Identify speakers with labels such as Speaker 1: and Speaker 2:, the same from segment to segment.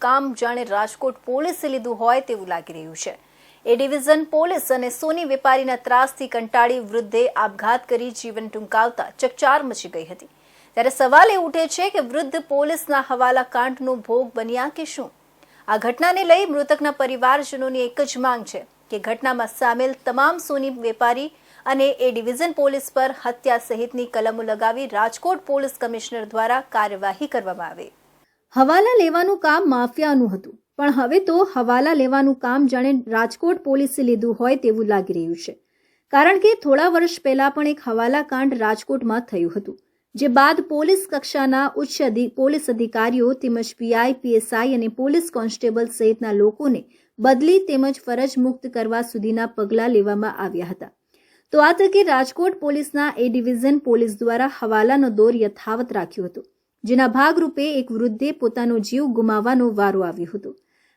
Speaker 1: કામ જાણે રાજકોટ પોલીસે લીધું હોય તેવું લાગી રહ્યું છે। એ ડિવિઝન પોલીસ અને સોની વેપારીના ત્રાસથી કંટાળી વૃદ્ધે આપઘાત કરી જીવન ટૂંકાવતા ચકચાર મચી ગઈ હતી। ત્યારે સવાલ એ ઉઠે છે કે વૃદ્ધ પોલીસના હવાલા કાંડનો ભોગ બન્યા કે શું? આ ઘટનાને લઈ મૃતકના પરિવારજનોની એક જ માંગ છે કે ઘટનામાં સામેલ તમામ સોની વેપારી અને એ ડિવિઝન પોલીસ પર હત્યા સહિતની કલમો લગાવી રાજકોટ પોલીસ કમિશનર દ્વારા કાર્યવાહી કરવામાં આવે। હવાલા લેવાનું કામ માફિયાનું હતું, પણ હવે તો હવાલા લેવાનું કામ જાણે રાજકોટ પોલીસે લીધું હોય તેવું લાગી રહ્યું છે। કારણ કે થોડા વર્ષ પહેલા પણ એક હવાલા કાંડ રાજકોટમાં થયું હતું, જે બાદ પોલીસ કક્ષાના ઉચ્ચ પોલીસ અધિકારીઓ તેમજ પીઆઈ, પીએસઆઈ અને પોલીસ કોન્સ્ટેબલ સહિતના લોકોને બદલી તેમજ ફરજ મુક્ત કરવા સુધીના પગલાં લેવામાં આવ્યા હતા। તો આ તકે રાજકોટ પોલીસના એ ડિવિઝન પોલીસ દ્વારા હવાલાનો દોર યથાવત રાખ્યો હતો, જેના ભાગરૂપે એક વૃદ્ધે પોતાનો જીવ ગુમાવવાનો વારો આવ્યો હતો।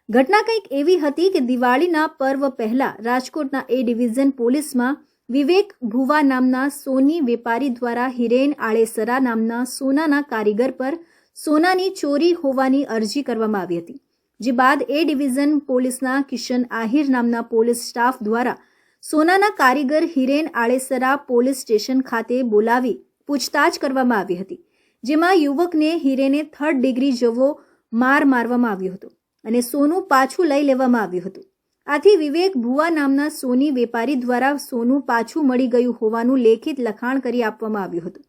Speaker 1: ઘટના કંઈક એવી હતી કે દિવાળીના પર્વ પહેલા રાજકોટના એ ડિવિઝન પોલીસમાં વિવેક ભુવા નામના સોની વેપારી દ્વારા હિરેન આળેસરા નામના સોનાના કારીગર પર સોનાની ચોરી હોવાની અરજી કરવામાં આવી હતી, જે બાદ એ ડિવિઝન પોલીસના કિશન આહિર નામના પોલીસ સ્ટાફ દ્વારા સોનાના કારીગર હિરેન આળેસરા પોલીસ સ્ટેશન ખાતે બોલાવી પૂછતાછ કરવામાં આવી હતી, જેમાં યુવકને હિરેને 3rd ડિગ્રી જેવો માર મારવામાં આવ્યો હતો અને સોનું પાછું લઈ લેવામાં આવ્યું હતું। આથી વિવેક ભુવા નામના સોની વેપારી દ્વારા સોનું પાછું મળી ગયું હોવાનું લેખિત લખાણ કરી આપવામાં આવ્યું હતું,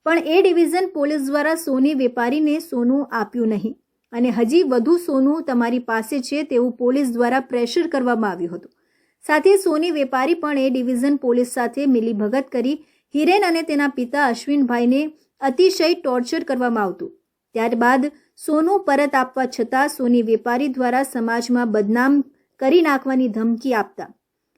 Speaker 1: પણ એ ડિવિઝન પોલીસ દ્વારા સોની વેપારીને સોનું આપ્યું નહીં અને હજી વધુ સોનું તમારી પાસે છે તેવું પોલીસ દ્વારા પ્રેશર કરવામાં આવ્યું હતું। સાથે સોની વેપારી પણ એ ડિવિઝન પોલીસ સાથે મિલીભગત કરી હિરેન અને તેના પિતા અશ્વિનભાઈને અતિશય ટોર્ચર કરવામાં આવતું। ત્યારબાદ સોનું પરત આપવા છતાં સોની વેપારી દ્વારા સમાજમાં બદનામ કરી નાખવાની ધમકી આપતા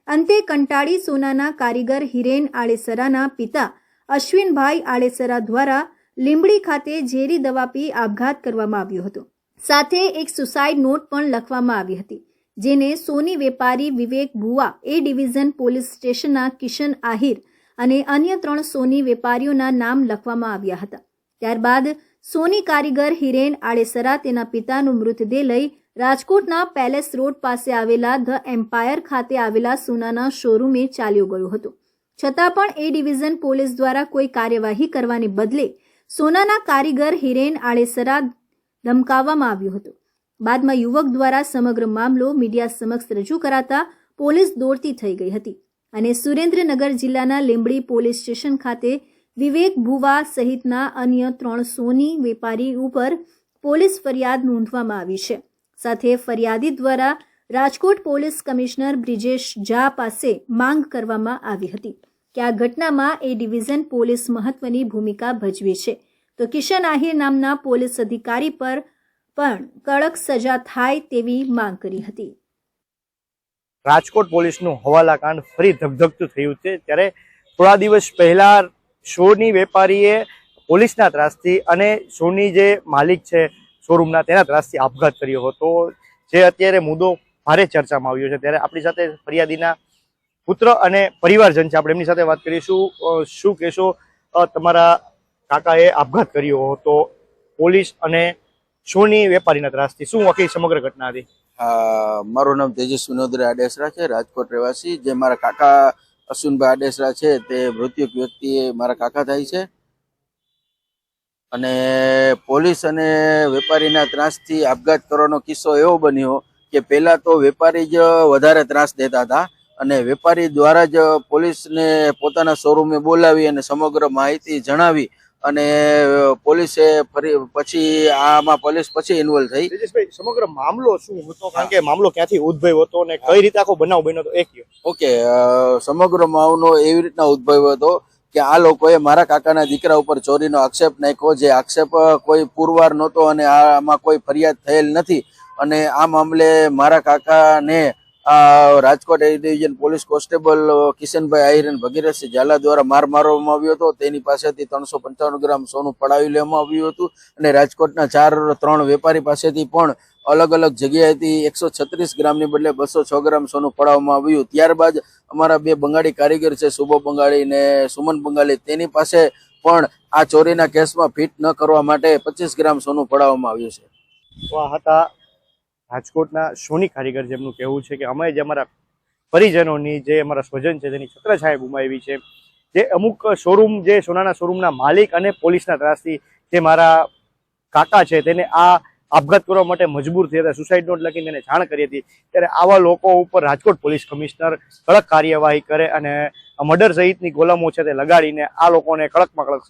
Speaker 1: અંતે કંટાળી સોનાના કારીગર હિરેન આળેસરાના પિતા અશ્વિનભાઈ આળેસરા દ્વારા લીંબડી ખાતે ઝેરી દવા પી આપઘાત કરવામાં આવ્યો હતો। સાથે એક સુસાઇડ નોટ પણ લખવામાં આવી હતી, જેને સોની વેપારી વિવેક ભુવા, એ ડિવિઝન પોલીસ સ્ટેશનના કિશન આહિર અને અન્ય 3 સોની વેપારીઓના નામ લખવામાં આવ્યા હતા। ત્યારબાદ સોની કારીગર હિરેન આળેસરા તેના પિતાનો મૃતદેહ લઈ રાજકોટના પેલેસ રોડ પાસે આવેલા ધ એમ્પાયર ખાતે આવેલા સોનાના શોરૂમે ચાલ્યો ગયો હતો, છતાં પણ એ ડિવિઝન પોલીસ દ્વારા કોઈ કાર્યવાહી કરવાને બદલે સોનાના કારીગર હિરેન આળેસરા ધમકાવવામાં આવ્યો હતો। બાદમાં યુવક દ્વારા સમગ્ર મામલો મીડિયા સમક્ષ રજૂ કરાતા પોલીસ દોડતી થઈ ગઈ હતી અને સુરેન્દ્રનગર જિલ્લાના લીંબડી પોલીસ સ્ટેશન ખાતે વિવેક ભુવા સહિતના અન્ય 3 સોની વેપારી ઉપર પોલીસ ફરિયાદ નોંધવામાં આવી છે। સાથે ફરિયાદી દ્વારા રાજકોટ પોલીસ કમિશનર બ્રિજેશ ઝા પાસે માંગ કરવામાં આવી હતી કે આ ઘટનામાં એ ડિવિઝન પોલીસ મહત્વની ભૂમિકા ભજવે છે, તો કિશન આહિર નામના પોલીસ અધિકારી પર પણ કડક સજા થાય તેવી માંગ કરી હતી।
Speaker 2: રાજકોટ પોલીસનું હવાલા કાંડ ફરી ધગધગતું થયું છે। ત્યારે થોડા દિવસ પહેલા સોની વેપારીએ પોલીસના ત્રાસથી અને સોની જે માલિક છે શોરૂમના તેના ત્રાસથી આપઘાત કર્યો હતો, જે અત્યારે મુદ્દો ભારે ચર્ચામાં આવ્યો છે। ત્યારે આપણી સાથે ફરિયાદીના પુત્ર અને પરિવારજન છે, આપણે એમની સાથે વાત કરીશું। શું કહેશો, તમારા કાકાએ આપઘાત કર્યો હતો પોલીસ અને સોની વેપારીના ત્રાસથી, શું આખી સમગ્ર ઘટના હતી?
Speaker 3: મારું નામ તેજસ વિનોદભાઈ આડેસરા છે, રાજકોટ રહેવાસી। જે મારા કાકા અશ્વિનભાઈ આડેસરા છે તે મૃત્યુક વ્યક્તિ મારા કાકા થાય છે અને પોલીસ અને વેપારીના ત્રાસથી આપઘાત કરવાનો કિસ્સો એવો બન્યો કે પહેલા તો વેપારી જ વધારે ત્રાસ દેતા હતા અને વેપારી દ્વારા જ પોલીસને પોતાના શોરૂમે બોલાવી અને સમગ્ર માહિતી જણાવી અને પોલીસે પછી આમાં પોલીસ પછી ઇન્વોલ્વ થઈ।
Speaker 2: સમગ્ર મામલો શું હતો, કારણ કે મામલો ક્યાંથી ઉદ્ભવ્યો હતો અને કઈ રીતે આખો બનાવ બન્યો હતો એ કહો?
Speaker 3: ઓકે, સમગ્ર મામલો એવી રીતના ઉદ્ભવ્યો હતો કે આ લોકોએ મારા કાકાના દીકરા ઉપર ચોરીનો આક્ષેપ નાખ્યો, જે આક્ષેપ કોઈ પુરવાર નહોતો અને આમાં કોઈ ફરિયાદ થયેલ નથી અને આ મામલે મારા કાકાને રાજકોટ એ division police constable Kishanbhai Ahir અને ભગીરથસિંહ ઝાલા દ્વારા માર મારવામાં આવ્યો હતો। તેની પાસેથી 355 ગ્રામ સોનું પડાવી લેવામાં આવ્યું હતું અને રાજકોટના 3 વેપારી પાસેથી પણ અલગ અલગ જગ્યાએથી 136 ગ્રામની બદલે 206 ગ્રામ સોનું પડાવવામાં આવ્યું। ત્યારબાદ અમારા 2 બંગાળી કારીગર છે, શુભો બંગાળી ને સુમન બંગાળી, તેની પાસે પણ આ ચોરીના કેસમાં ફિટ ન કરવા માટે 25 ગ્રામ સોનું પડાવવામાં આવ્યું છે।
Speaker 2: તો આ હતા રાજકોટના સોની કારીગર જેમનું કહેવું છે કે અમે જે અમારા પરિજનોની જે અમારા સ્વજન છે તેની છત્રછાયા ગુમાવી છે. જે અમુક શોરૂમ જે સોનાના શોરૂમના માલિક અને પોલીસના ત્રાસથી જે મારા કાકા છે તેને આ આપઘાત કરવા માટે મજબૂર થયા હતા, સુસાઇડ નોટ લખીને તેને જાણ કરી હતી. ત્યારે આવા લોકો ઉપર રાજકોટ પોલીસ કમિશનર કડક કાર્યવાહી કરે અને મર્ડર સહિતની કોલમો છે તે લગાડીને આ લોકોને કડકમાં કડક